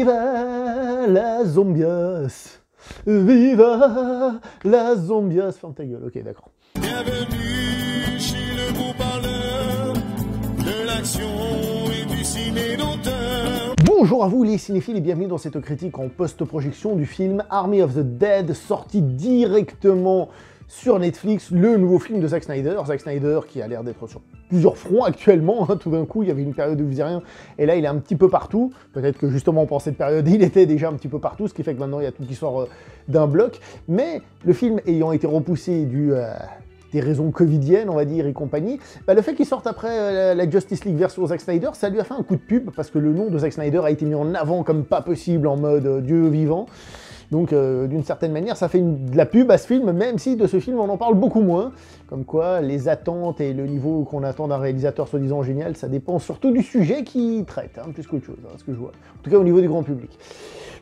Viva la zombias! Viva la zombias! Ferme ta gueule, ok, d'accord. Bienvenue chez le beau parleur de l'action et du ciné d'auteur. Bonjour à vous les cinéphiles et bienvenue dans cette critique en post-projection du film Army of the Dead, sorti directement sur Netflix, le nouveau film de Zack Snyder. Zack Snyder qui a l'air d'être sur plusieurs fronts actuellement, hein. Tout d'un coup il y avait une période où il faisait rien, et là il est un petit peu partout. Peut-être que justement pendant cette période il était déjà un petit peu partout, ce qui fait que maintenant il y a tout qui sort d'un bloc. Mais le film ayant été repoussé dû des raisons covidiennes, on va dire, et compagnie, bah, le fait qu'il sorte après la Justice League version Zack Snyder, ça lui a fait un coup de pub, parce que le nom de Zack Snyder a été mis en avant comme pas possible, en mode Dieu vivant. Donc, d'une certaine manière, ça fait de la pub à ce film, même si de ce film, on en parle beaucoup moins. Comme quoi, les attentes et le niveau qu'on attend d'un réalisateur soi-disant génial, ça dépend surtout du sujet qu'il traite, hein, plus qu'autre chose, hein, ce que je vois. En tout cas, au niveau du grand public.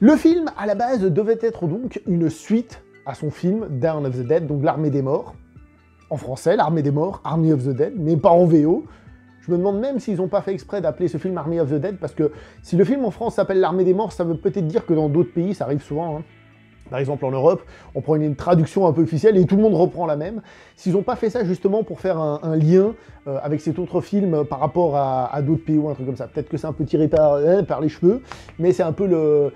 Le film, à la base, devait être donc une suite à son film Dawn of the Dead, donc l'Armée des Morts. En français, l'Armée des Morts, Army of the Dead, mais pas en VO. Je me demande même s'ils n'ont pas fait exprès d'appeler ce film Army of the Dead, parce que si le film en France s'appelle l'Armée des Morts, ça veut peut-être dire que dans d'autres pays, ça arrive souvent, hein. Par exemple, en Europe, on prend une traduction un peu officielle et tout le monde reprend la même. S'ils n'ont pas fait ça justement pour faire un lien avec cet autre film par rapport à d'autres pays ou un truc comme ça. Peut-être que c'est un peu tiré par les cheveux, mais c'est un peu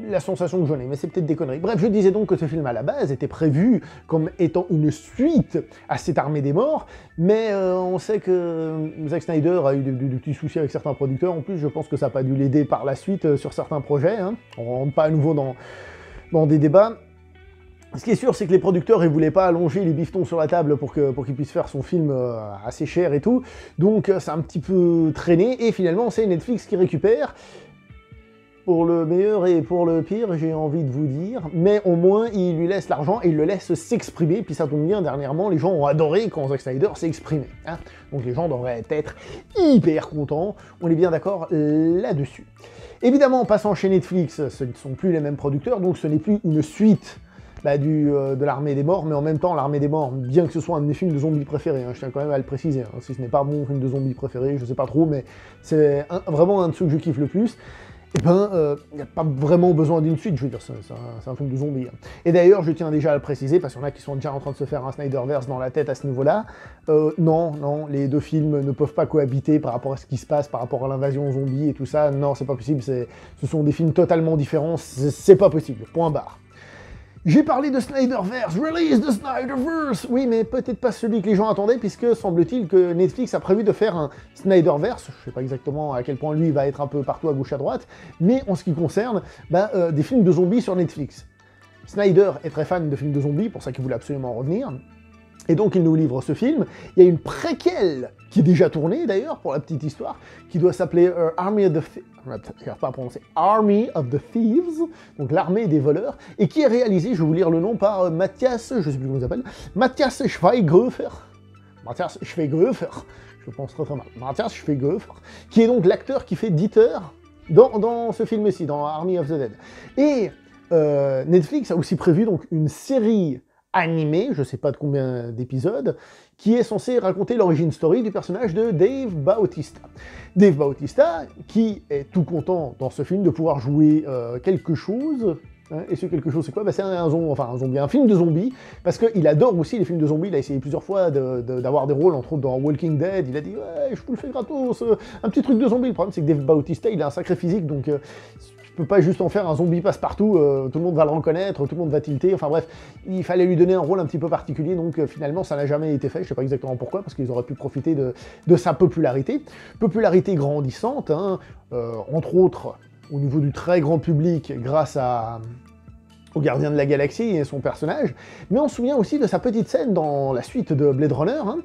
la sensation que j'en ai. Mais c'est peut-être des conneries. Bref, je disais donc que ce film à la base était prévu comme étant une suite à cette Armée des Morts, mais on sait que Zack Snyder a eu de petits soucis avec certains producteurs. En plus, je pense que ça n'a pas dû l'aider par la suite sur certains projets, hein. On ne rentre pas à nouveau dans des débats. Ce qui est sûr, c'est que les producteurs, ils voulaient pas allonger les bifetons sur la table pour qu'il puisse faire son film assez cher et tout. Donc, c'est un petit peu traîné. Et finalement, c'est Netflix qui récupère. Pour le meilleur et pour le pire, j'ai envie de vous dire. Mais au moins, il lui laisse l'argent et il le laisse s'exprimer. Puis ça tombe bien, dernièrement, les gens ont adoré quand Zack Snyder s'est exprimé, hein. Donc les gens devraient être hyper contents. On est bien d'accord là-dessus. Évidemment, en passant chez Netflix, ce ne sont plus les mêmes producteurs, donc ce n'est plus une suite de l'Armée des Morts, mais en même temps, l'Armée des Morts, bien que ce soit un de mes films de zombies préférés, hein, je tiens quand même à le préciser, hein, si ce n'est pas mon film de zombies préféré, je sais pas trop, mais c'est vraiment un de ceux que je kiffe le plus. Et ben, il n'y a pas vraiment besoin d'une suite, je veux dire, c'est un film de zombies. Hein. Et d'ailleurs, je tiens déjà à le préciser, parce qu'il y en a qui sont déjà en train de se faire un Snyderverse dans la tête à ce niveau-là. Non, les deux films ne peuvent pas cohabiter par rapport à ce qui se passe, par rapport à l'invasion zombie et tout ça. Non, c'est pas possible, ce sont des films totalement différents, c'est pas possible, point barre. J'ai parlé de Snyderverse, release the Snyderverse. Oui, mais peut-être pas celui que les gens attendaient, puisque semble-t-il que Netflix a prévu de faire un Snyderverse. Je sais pas exactement à quel point lui va être un peu partout à gauche à droite, mais en ce qui concerne des films de zombies sur Netflix. Snyder est très fan de films de zombies, pour ça qu'il voulait absolument en revenir. Et donc il nous livre ce film. Il y a une préquelle qui est déjà tournée d'ailleurs, pour la petite histoire, qui doit s'appeler Army of the Thieves, donc l'armée des voleurs, et qui est réalisée, je vais vous lire le nom, par Matthias, je sais plus comment il s'appelle, Matthias Schweighöfer, je pense très mal, Matthias Schweighöfer, qui est donc l'acteur qui fait Dieter dans ce film-ci, dans Army of the Dead. Et Netflix a aussi prévu donc une série animé, je sais pas de combien d'épisodes, qui est censé raconter l'origine story du personnage de Dave Bautista. Dave Bautista, qui est tout content dans ce film de pouvoir jouer quelque chose, hein, et ce quelque chose c'est quoi? C'est un film de zombies, parce qu'il adore aussi les films de zombies. Il a essayé plusieurs fois d'avoir des rôles, entre autres dans Walking Dead, il a dit « ouais, je vous le fais gratos, un petit truc de zombie ». Le problème c'est que Dave Bautista, il a un sacré physique, donc peut pas juste en faire un zombie passe-partout, tout le monde va le reconnaître, tout le monde va tilter, enfin bref, il fallait lui donner un rôle un petit peu particulier, donc finalement ça n'a jamais été fait, je sais pas exactement pourquoi, parce qu'ils auraient pu profiter de sa popularité grandissante, hein, entre autres au niveau du très grand public, grâce au Gardien de la Galaxie et son personnage, mais on se souvient aussi de sa petite scène dans la suite de Blade Runner, hein.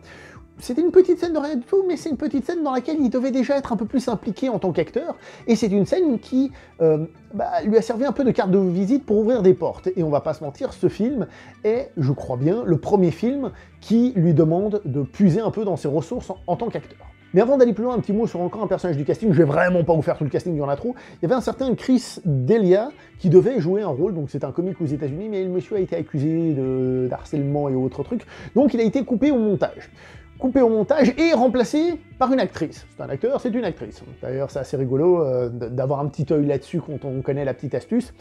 C'était une petite scène de rien du tout, mais c'est une petite scène dans laquelle il devait déjà être un peu plus impliqué en tant qu'acteur, et c'est une scène qui lui a servi un peu de carte de visite pour ouvrir des portes. Et on va pas se mentir, ce film est, je crois bien, le premier film qui lui demande de puiser un peu dans ses ressources en tant qu'acteur. Mais avant d'aller plus loin, un petit mot sur encore un personnage du casting, je vais vraiment pas vous faire tout le casting, il y en a trop. Il y avait un certain Chris D'Elia qui devait jouer un rôle, donc c'est un comique aux États-Unis, mais le monsieur a été accusé d'harcèlement et autres trucs, donc il a été coupé au montage. coupé au montage et remplacé par une actrice. C'est un acteur, c'est une actrice. D'ailleurs, c'est assez rigolo d'avoir un petit œil là-dessus quand on connaît la petite astuce.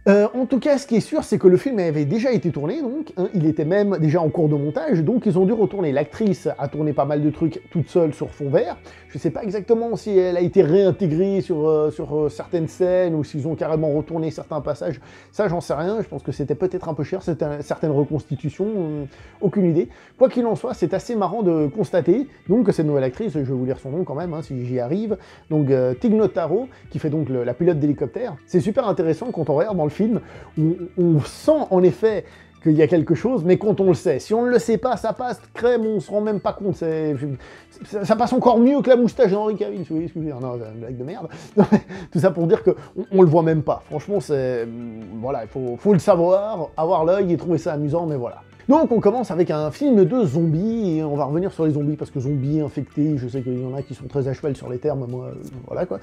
En tout cas, ce qui est sûr, c'est que le film avait déjà été tourné, donc, hein, il était même déjà en cours de montage, donc ils ont dû retourner. L'actrice a tourné pas mal de trucs toute seule sur fond vert. Je sais pas exactement si elle a été réintégrée sur certaines scènes, ou s'ils ont carrément retourné certains passages. Ça, j'en sais rien, je pense que c'était peut-être un peu cher, certaines reconstitutions, aucune idée. Quoi qu'il en soit, c'est assez marrant de constater, donc, que cette nouvelle actrice, je vais vous lire son nom quand même, hein, si j'y arrive, donc Tig Notaro, qui fait donc la pilote d'hélicoptère. C'est super intéressant quand on regarde dans le film, où on sent en effet qu'il y a quelque chose, mais quand on le sait. Si on ne le sait pas, ça passe crème, on se rend même pas compte. Ça passe encore mieux que la moustache d'Henry Cavill, si vous voyez ce que je veux dire. Non, c'est une blague de merde. Tout ça pour dire qu'on le voit même pas. Franchement, voilà, il faut le savoir, avoir l'œil et trouver ça amusant, mais voilà. Donc on commence avec un film de zombies, et on va revenir sur les zombies, parce que zombies, infectés, je sais qu'il y en a qui sont très à cheval sur les termes, moi, voilà quoi.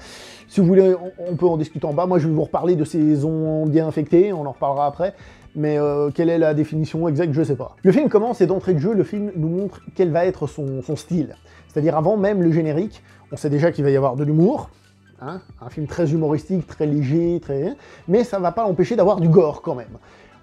Si vous voulez, on peut en discuter en bas, moi je vais vous reparler de ces zombies infectés, on en reparlera après, mais quelle est la définition exacte, je sais pas. Le film commence, et d'entrée de jeu, le film nous montre quel va être son style. C'est-à-dire avant même le générique, on sait déjà qu'il va y avoir de l'humour, hein, un film très humoristique, très léger, mais ça va pas l'empêcher d'avoir du gore quand même.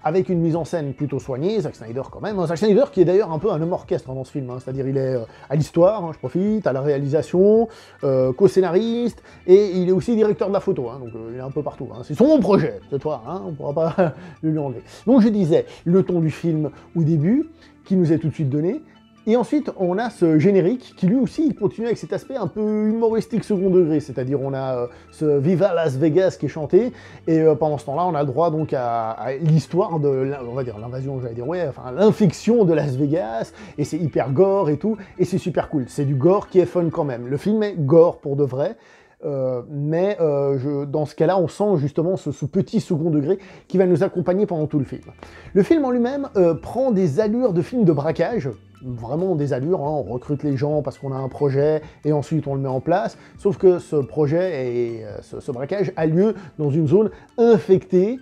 Avec une mise en scène plutôt soignée, Zack Snyder quand même. Zack Snyder qui est d'ailleurs un peu un homme orchestre dans ce film, hein. C'est-à-dire il est à l'histoire, hein, je profite, à la réalisation, co-scénariste, et il est aussi directeur de la photo, hein, donc il est un peu partout. Hein. C'est son projet, cette fois, hein, on ne pourra pas le lui enlever. Donc je disais, le ton du film au début, qui nous est tout de suite donné, et ensuite, on a ce générique qui lui aussi continue avec cet aspect un peu humoristique second degré, c'est-à-dire on a ce Viva Las Vegas qui est chanté, et pendant ce temps-là, on a le droit donc à l'histoire de, on va dire l'invasion, j'allais dire, ouais, enfin l'infection de Las Vegas, et c'est hyper gore et tout, et c'est super cool. C'est du gore qui est fun quand même. Le film est gore pour de vrai, mais dans ce cas-là, on sent justement ce petit second degré qui va nous accompagner pendant tout le film. Le film en lui-même prend des allures de film de braquage, vraiment des allures, hein, on recrute les gens parce qu'on a un projet et ensuite on le met en place, sauf que ce projet et ce braquage a lieu dans une zone infectée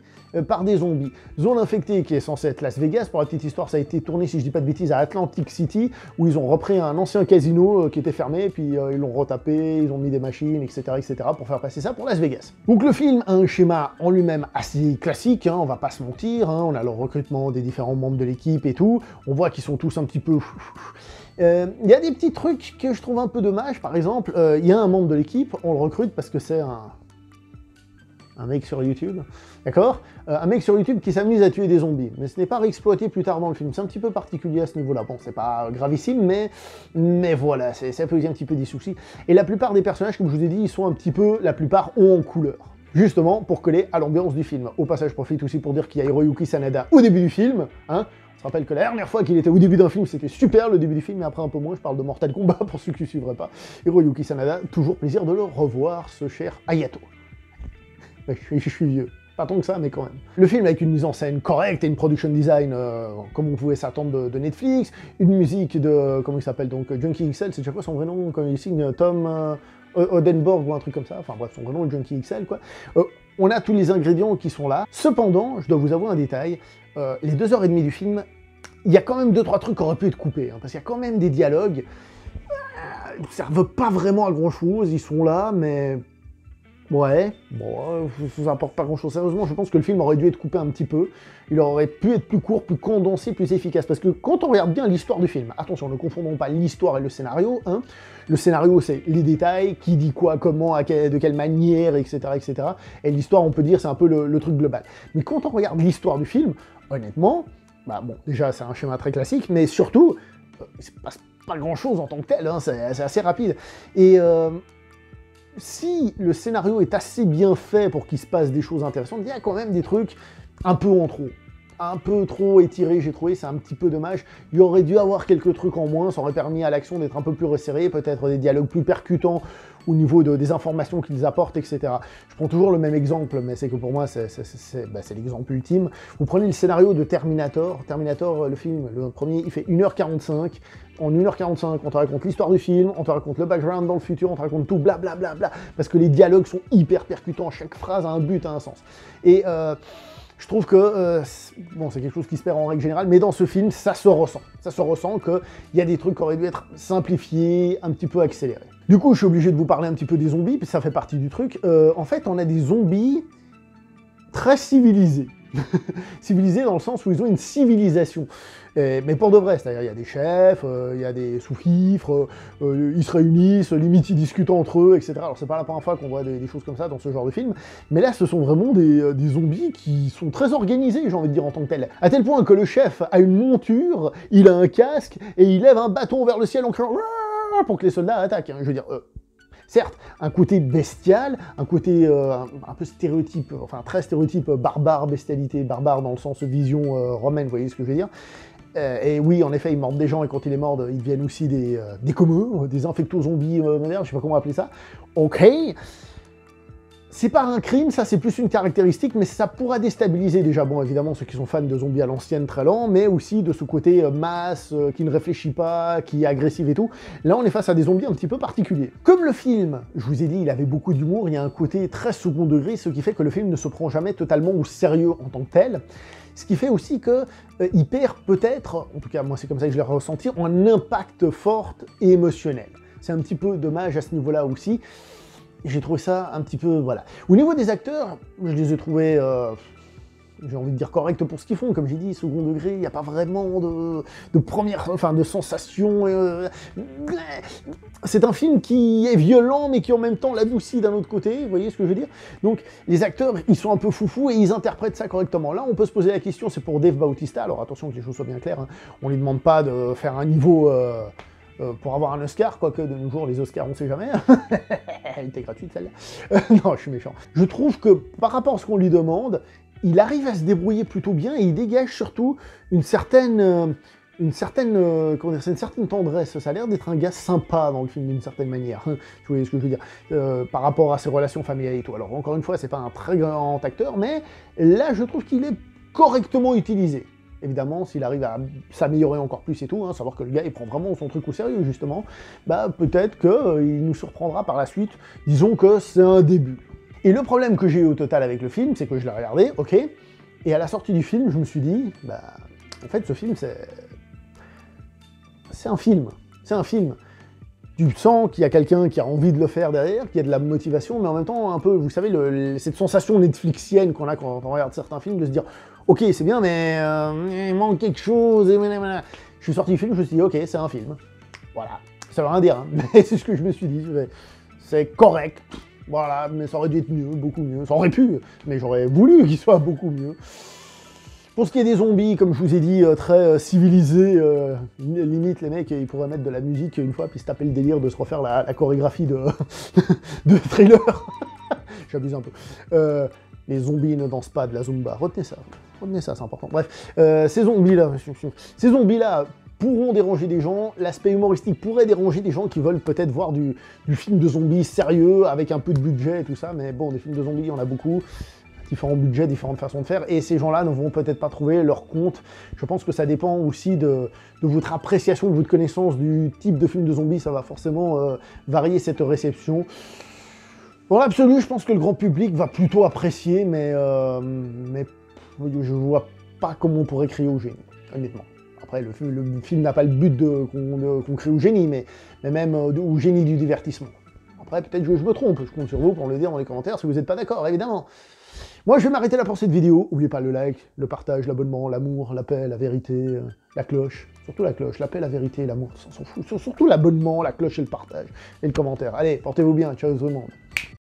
par des zombies. Zone infectée qui est censée être Las Vegas, pour la petite histoire ça a été tourné, si je dis pas de bêtises, à Atlantic City, où ils ont repris un ancien casino qui était fermé, puis ils l'ont retapé, ils ont mis des machines, etc., pour faire passer ça pour Las Vegas. Donc le film a un schéma en lui-même assez classique, hein, on va pas se mentir, hein, on a le recrutement des différents membres de l'équipe et tout, on voit qu'ils sont tous un petit peu... Il y a des petits trucs que je trouve un peu dommage, par exemple, il y a un membre de l'équipe, on le recrute parce que c'est un mec sur YouTube, d'accord, un mec sur YouTube qui s'amuse à tuer des zombies, mais ce n'est pas réexploité plus tard dans le film, c'est un petit peu particulier à ce niveau-là, bon, c'est pas gravissime, mais voilà, ça peut poser un petit peu des soucis, et la plupart des personnages, comme je vous ai dit, ils sont un petit peu, la plupart ont en couleur, justement pour coller à l'ambiance du film. Au passage, je profite aussi pour dire qu'il y a Hiroyuki Sanada au début du film, hein. On se rappelle que la dernière fois qu'il était au début d'un film, c'était super le début du film, mais après un peu moins, je parle de Mortal Kombat pour ceux qui ne suivraient pas. Hiroyuki Sanada, toujours plaisir de le revoir, ce cher Hayato. Je suis vieux. Pas tant que ça, mais quand même. Le film avec une mise en scène correcte et une production design comme on pouvait s'attendre de Netflix, une musique de, comment il s'appelle donc, Junkie XL, c'est déjà quoi son vrai nom quand il signe Tom Odenborg ou un truc comme ça, enfin bref, son vrai nom est Junkie XL quoi. On a tous les ingrédients qui sont là. Cependant, je dois vous avouer un détail, les 2h30 du film, il y a quand même 2-3 trucs qui auraient pu être coupés, hein, parce qu'il y a quand même des dialogues, ils ne servent pas vraiment à grand chose, ils sont là, mais... Ouais, bon, ça apporte pas grand chose. Sérieusement, je pense que le film aurait dû être coupé un petit peu. Il aurait pu être plus court, plus condensé, plus efficace. Parce que quand on regarde bien l'histoire du film, attention, ne confondons pas l'histoire et le scénario. Hein. Le scénario, c'est les détails, qui dit quoi, comment, de quelle manière, etc. etc. Et l'histoire, on peut dire, c'est un peu le truc global. Mais quand on regarde l'histoire du film, honnêtement, bah bon, déjà, c'est un schéma très classique, mais surtout, il se passe pas grand chose en tant que tel, hein, c'est assez rapide. Et... si le scénario est assez bien fait pour qu'il se passe des choses intéressantes, il y a quand même des trucs un peu en trop. Un peu trop étirés, j'ai trouvé, c'est un petit peu dommage. Il y aurait dû avoir quelques trucs en moins, ça aurait permis à l'action d'être un peu plus resserrée, peut-être des dialogues plus percutants au niveau des informations qu'ils apportent, etc. Je prends toujours le même exemple, mais c'est que pour moi, c'est l'exemple ultime. Vous prenez le scénario de Terminator. Terminator, le film, le premier, il fait 1h45. En 1h45, on te raconte l'histoire du film, on te raconte le background dans le futur, on te raconte tout, blablabla, parce que les dialogues sont hyper percutants, chaque phrase a un but, a un sens. Et Je trouve que, bon, c'est quelque chose qui se perd en règle générale, mais dans ce film, ça se ressent. Ça se ressent qu'il y a des trucs qui auraient dû être simplifiés, un petit peu accélérés. Du coup, je suis obligé de vous parler un petit peu des zombies, puis ça fait partie du truc. En fait, on a des zombies très civilisés. Civilisés dans le sens où ils ont une civilisation. Mais pour de vrai, c'est-à-dire il y a des chefs, il y a des sous-fifres, ils se réunissent, limite ils discutent entre eux, etc. Alors c'est pas la première fois qu'on voit des choses comme ça dans ce genre de film, mais là ce sont vraiment des zombies qui sont très organisés, j'ai envie de dire en tant que tel. À tel point que le chef a une monture, il a un casque, et il lève un bâton vers le ciel en criant pour que les soldats attaquent. Hein. Je veux dire, certes, un côté bestial, un côté un peu stéréotype, enfin très stéréotype barbare, bestialité, barbare dans le sens vision romaine, vous voyez ce que je veux dire. Et oui, en effet, ils mordent des gens, et quand ils les mordent, ils deviennent aussi des communs, des infecto-zombies modernes, je sais pas comment appeler ça. Ok. C'est pas un crime, ça c'est plus une caractéristique, mais ça pourra déstabiliser déjà, bon évidemment ceux qui sont fans de zombies à l'ancienne très lents, mais aussi de ce côté masse, qui ne réfléchit pas, qui est agressif et tout. Là on est face à des zombies un petit peu particuliers. Comme le film, je vous ai dit, il avait beaucoup d'humour, il y a un côté très second degré, ce qui fait que le film ne se prend jamais totalement au sérieux en tant que tel. Ce qui fait aussi qu'il perd peut-être, en tout cas moi c'est comme ça que je l'ai ressenti, un impact fort et émotionnel. C'est un petit peu dommage à ce niveau-là aussi. J'ai trouvé ça un petit peu, voilà. Au niveau des acteurs, je les ai trouvés, j'ai envie de dire corrects pour ce qu'ils font. Comme j'ai dit, second degré, il n'y a pas vraiment de sensation. C'est un film qui est violent, mais qui en même temps l'adoucit d'un autre côté, vous voyez ce que je veux dire? Donc, les acteurs, ils sont un peu foufous et ils interprètent ça correctement. Là, on peut se poser la question, c'est pour Dave Bautista, alors attention que les choses soient bien claires, hein. On ne lui demande pas de faire un niveau... pour avoir un Oscar, quoique de nos jours les Oscars on sait jamais. Elle était gratuite celle-là. Non, je suis méchant. Je trouve que par rapport à ce qu'on lui demande, il arrive à se débrouiller plutôt bien et il dégage surtout une certaine tendresse. Ça a l'air d'être un gars sympa dans le film d'une certaine manière. Vous voyez ce que je veux dire, par rapport à ses relations familiales et tout. Alors encore une fois, c'est pas un très grand acteur, mais là je trouve qu'il est correctement utilisé. Évidemment, s'il arrive à s'améliorer encore plus et tout, hein, savoir que le gars il prend vraiment son truc au sérieux justement, bah peut-être qu'il nous surprendra par la suite, disons que c'est un début. Et le problème que j'ai eu au total avec le film, c'est que je l'ai regardé, ok, et à la sortie du film, je me suis dit, bah en fait ce film c'est un film, c'est un film. Tu sens qu'il y a quelqu'un qui a envie de le faire derrière, qui a de la motivation, mais en même temps un peu, vous savez, cette sensation netflixienne qu'on a quand on regarde certains films, de se dire ok, c'est bien, mais il manque quelque chose, et voilà. Je suis sorti du film, je me suis dit, ok, c'est un film. Voilà. Ça veut rien dire, hein, mais c'est ce que je me suis dit. C'est correct. Voilà, mais ça aurait dû être mieux, beaucoup mieux. Ça aurait pu, mais j'aurais voulu qu'il soit beaucoup mieux. Pour ce qui est des zombies, comme je vous ai dit, très civilisés, limite les mecs, ils pourraient mettre de la musique une fois, puis se taper le délire de se refaire la chorégraphie de, de Thriller. J'abuse un peu. Les zombies ne dansent pas de la Zumba. Retenez ça, c'est important. Bref, ces zombies-là pourront déranger des gens, l'aspect humoristique pourrait déranger des gens qui veulent peut-être voir du film de zombies sérieux, avec un peu de budget et tout ça, mais bon, des films de zombies, il y en a beaucoup, différents budgets, différentes façons de faire, et ces gens-là ne vont peut-être pas trouver leur compte. Je pense que ça dépend aussi de votre appréciation, de votre connaissance du type de film de zombies, ça va forcément varier cette réception. Dans l'absolu, je pense que le grand public va plutôt apprécier, mais je vois pas comment on pourrait crier au génie, honnêtement. Après, le film n'a pas le but qu'on crie au génie, mais même au génie du divertissement. Après, peut-être que je me trompe, je compte sur vous pour me le dire dans les commentaires si vous n'êtes pas d'accord, évidemment. Moi, je vais m'arrêter là pour cette vidéo. N'oubliez pas le like, le partage, l'abonnement, l'amour, la paix, la vérité, la cloche. Surtout la cloche, la paix, la vérité, l'amour, on s'en fout. Surtout l'abonnement, la cloche et le partage. Et le commentaire. Allez, portez-vous bien, ciao tout le monde.